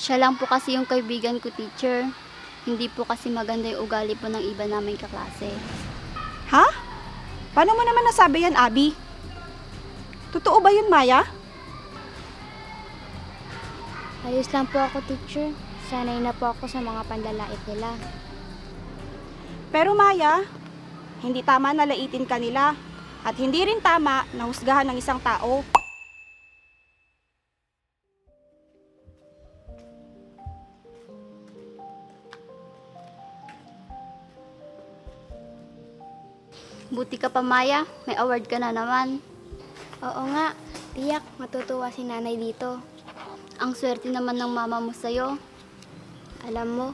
Siya lang po kasi yung kaibigan ko, teacher. Hindi po kasi maganda yung ugali po ng iba naming kaklase. Ha? Paano mo naman nasabi yan, Abby? Totoo ba yun, Maya? Ayos lang po ako, teacher. Sanay na po ako sa mga panlalait nila. Pero Maya, hindi tama na laitin ka nila. At hindi rin tama na husgahan ng isang tao. Buti ka pa, Maya. May award ka na naman. Oo nga, tiyak, matutuwa si nanay dito. Ang swerte naman ng mama mo sa'yo. Alam mo,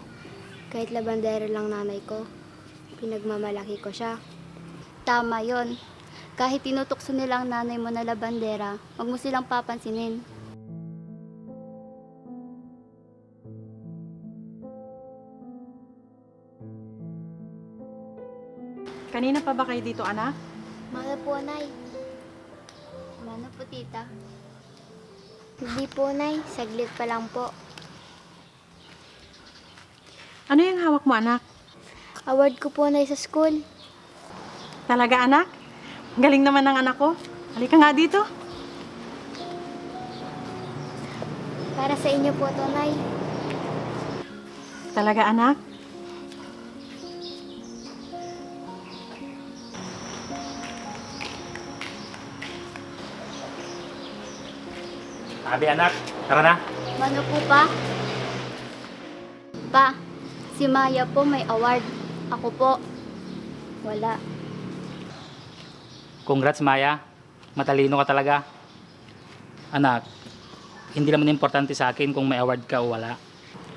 kahit labandero lang nanay ko, pinagmamalaki ko siya. Tama yon. Kahit tinutokso nila ang nanay mo na labandera, wag mo silang papansinin. Kanina pa ba kayo dito, anak? Mahal po, Nay. Ano po, tita? Hindi po, Nay. Saglit pa lang po. Ano yung hawak mo, anak? Award ko po, Nay, sa school. Talaga, anak? Ang galing naman ng anak ko. Halika nga dito. Para sa inyo po to, Nay. Talaga, anak? Abi anak, tara na. Ano po pa? Pa, si Maya po may award. Ako po, wala. Congrats Maya, matalino ka talaga. Anak, hindi naman importante sa akin kung may award ka o wala.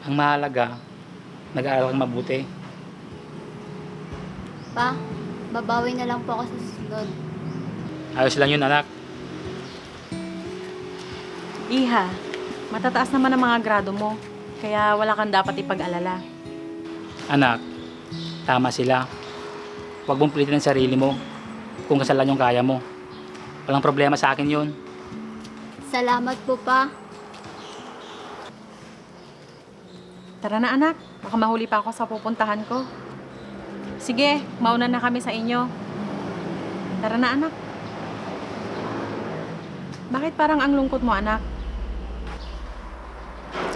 Ang mahalaga, nag-aaral kang mabuti. Pa, babawi na lang po ako sa susunod. Ayos lang yun anak. Iha, matataas naman ang mga grado mo. Kaya wala kang dapat ipag-alala. Anak, tama sila. Huwag mong pilitin ang sarili mo kung kasalan yung kaya mo. Walang problema sa akin yun. Salamat po, pa. Tara na, anak. Baka mahuli pa ako sa pupuntahan ko. Sige, mauna na kami sa inyo. Tara na, anak. Bakit parang ang lungkot mo, anak?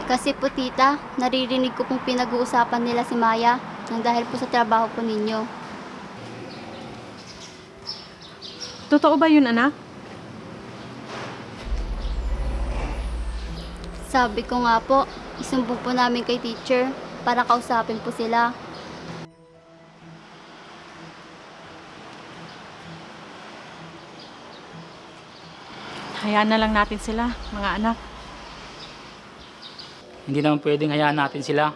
Kasi po, tita, naririnig ko pong pinag-uusapan nila si Maya nang dahil po sa trabaho po ninyo. Totoo ba yun, anak? Sabi ko nga po, isumbong po namin kay teacher para kausapin po sila. Hayaan na lang natin sila, mga anak. Hindi naman pwedeng hayaan natin sila.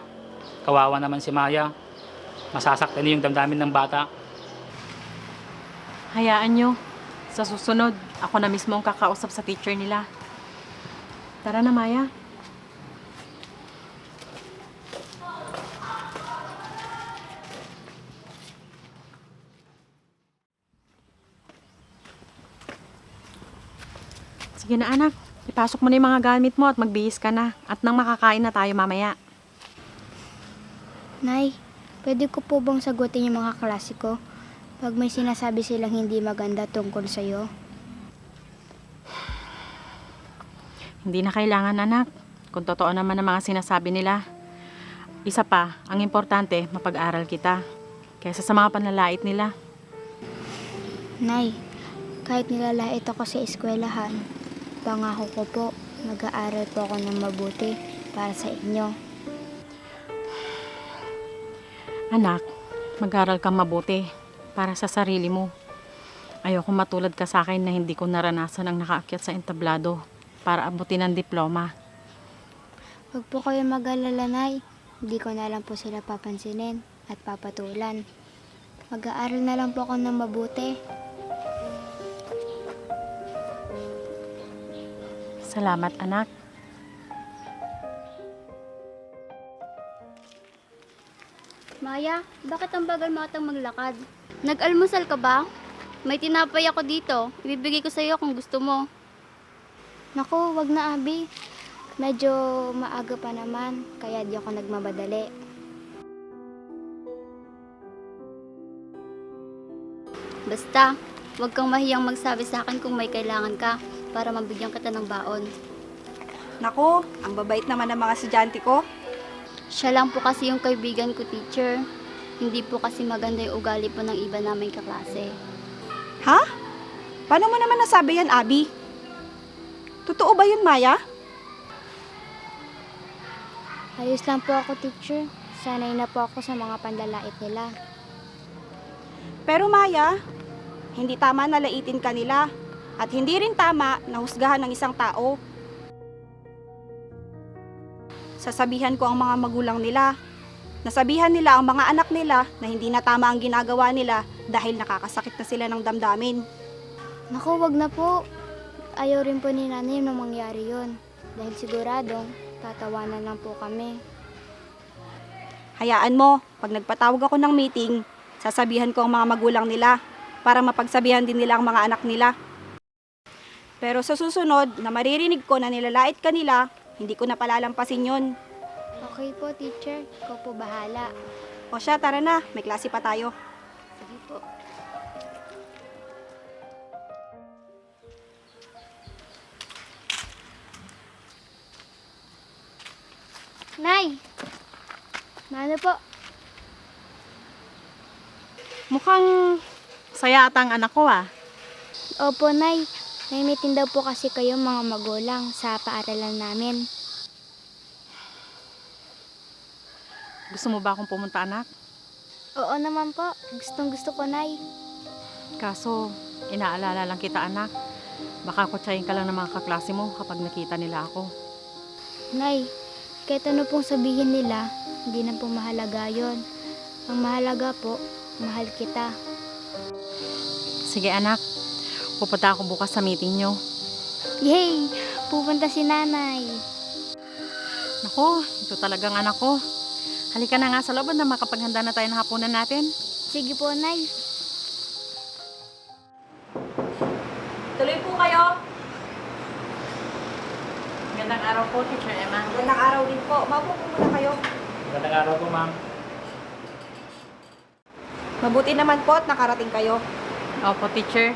Kawawa naman si Maya. Masasaktan niya yung damdamin ng bata. Hayaan nyo. Sa susunod, ako na mismo ang kakausap sa teacher nila. Tara na, Maya. Sige na, anak. Ipasok mo na yung mga gamit mo at magbihis ka na. At nang makakain na tayo mamaya. Nay, pwede ko po bang sagutin yung mga klase ko pag may sinasabi silang hindi maganda tungkol sa'yo? Hindi na kailangan, anak. Kung totoo naman ang mga sinasabi nila. Isa pa, ang importante, mapag-aral kita. Kaysa sa mga panlalait nila. Nay, kahit nilalait ako sa eskwelahan, pangako ko po, mag-aaral po ako ng mabuti para sa inyo. Anak, mag-aral kang mabuti para sa sarili mo. Ayoko matulad ka sa akin na hindi ko naranasan ang nakaakyat sa entablado para abutin ang diploma. Huwag po kayo mag-alala, Nay. Hindi ko na lang po sila papansinin at papatulan. Mag-aaral na lang po ako ng mabuti. Salamat, anak. Maya, bakit ang bagal mo atang maglakad? Nag-almusal ka ba? May tinapay ako dito. Ibibigay ko sa iyo kung gusto mo. Naku, wag na, Abi. Medyo maaga pa naman, kaya di ako nagmamadali. Basta, huwag kang mahiyang magsabi sa akin kung may kailangan ka para mabigyan kita ng baon. Nako, ang babait naman ng mga estudyante ko. Siya lang po kasi yung kaibigan ko, teacher. Hindi po kasi maganda yung ugali po ng iba naming kaklase. Ha? Paano mo naman nasabi yan, Abby? Totoo ba yun, Maya? Ayos lang po ako, teacher. Sanay na po ako sa mga panlalait nila. Pero Maya, hindi tama na laitin ka nila. At hindi rin tama na husgahan ng isang tao. Sasabihan ko ang mga magulang nila. Nasabihan nila ang mga anak nila na hindi na tama ang ginagawa nila dahil nakakasakit na sila ng damdamin. Naku, wag na po. Ayaw rin po ni nanay na mangyari yun. Dahil siguradong tatawanan lang po kami. Hayaan mo, pag nagpatawag ako ng meeting, sasabihan ko ang mga magulang nila para mapagsabihan din nila ang mga anak nila. Pero sa susunod na maririnig ko na nilalait ka nila, hindi ko na palalampasin yun. Okay po, teacher. Ikaw po bahala. O siya, tara na, may klase pa tayo. Sige po. Nay! Ano po? Mukhang saya ata ang anak ko ah. Opo, Nay. May meeting daw po kasi kayo mga magulang sa paaralan namin. Gusto mo ba akong pumunta, anak? Oo naman po. Gustong gusto ko, Nay. Kaso, inaalala lang kita, anak. Baka kutsayin ka lang ng mga kaklase mo kapag nakita nila ako. Nay, kahit ano pong sabihin nila, hindi na po mahalaga yon. Ang mahalaga po, mahal kita. Sige, anak. Pupunta ako bukas sa meeting nyo. Yay! Pupunta si nanay. Nako, ito talagang anak ko. Halika na nga sa loob na makapaghanda na tayo ng hapunan natin. Sige po, Nay. Tuloy po kayo. Magandang araw po, Teacher Emma. Magandang araw din po. Maupo po muna kayo. Magandang araw po, ma'am. Mabuti naman po at nakarating kayo. Opo, Teacher.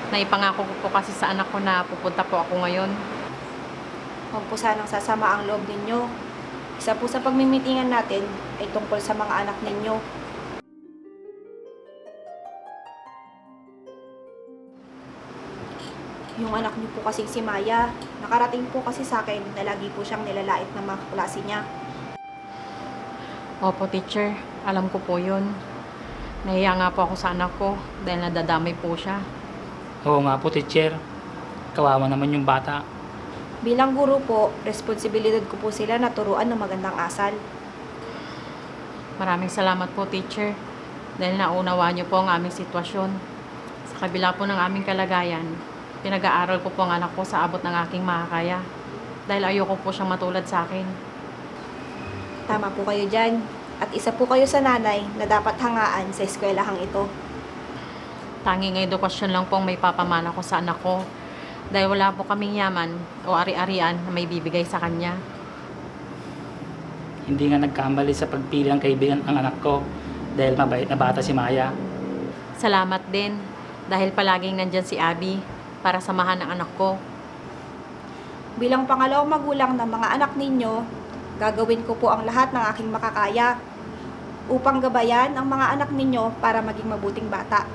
Naipangako ko po kasi sa anak ko na pupunta po ako ngayon. Huwag po sanang sasama ang loob ninyo. Isa po sa pagmimitingan natin ay tungkol sa mga anak ninyo. Yung anak niyo po kasing si Maya, nakarating po kasi sa akin na lagi po siyang nilalait ng mga klase niya. Opo, Teacher. Alam ko po yun. Nahiya nga po ako sa anak ko dahil nadadamay po siya. Oo nga po, teacher. Kawawa naman yung bata. Bilang guro po, responsibilidad ko po sila na turuan ng magandang asal. Maraming salamat po, Teacher. Dahil naunawaan niyo po ang aming sitwasyon. Sa kabila po ng aming kalagayan, pinag-aaral ko po ang anak ko sa abot ng aking makakaya. Dahil ayoko po siyang matulad sa akin. Tama po kayo dyan. At isa po kayo sa nanay na dapat hangaan sa eskwelahang ito. Tanging edukasyon lang pong may papamana ko sa anak ko. Dahil wala po kaming yaman o ari-arian na may bibigay sa kanya. Hindi nga nagkamali sa pagpili ng kaibigan ang anak ko dahil mabait na bata si Maya. Salamat din dahil palaging nandyan si Abby para samahan ang anak ko. Bilang pangalawang magulang ng mga anak ninyo, gagawin ko po ang lahat ng aking makakaya upang gabayan ang mga anak ninyo para maging mabuting bata.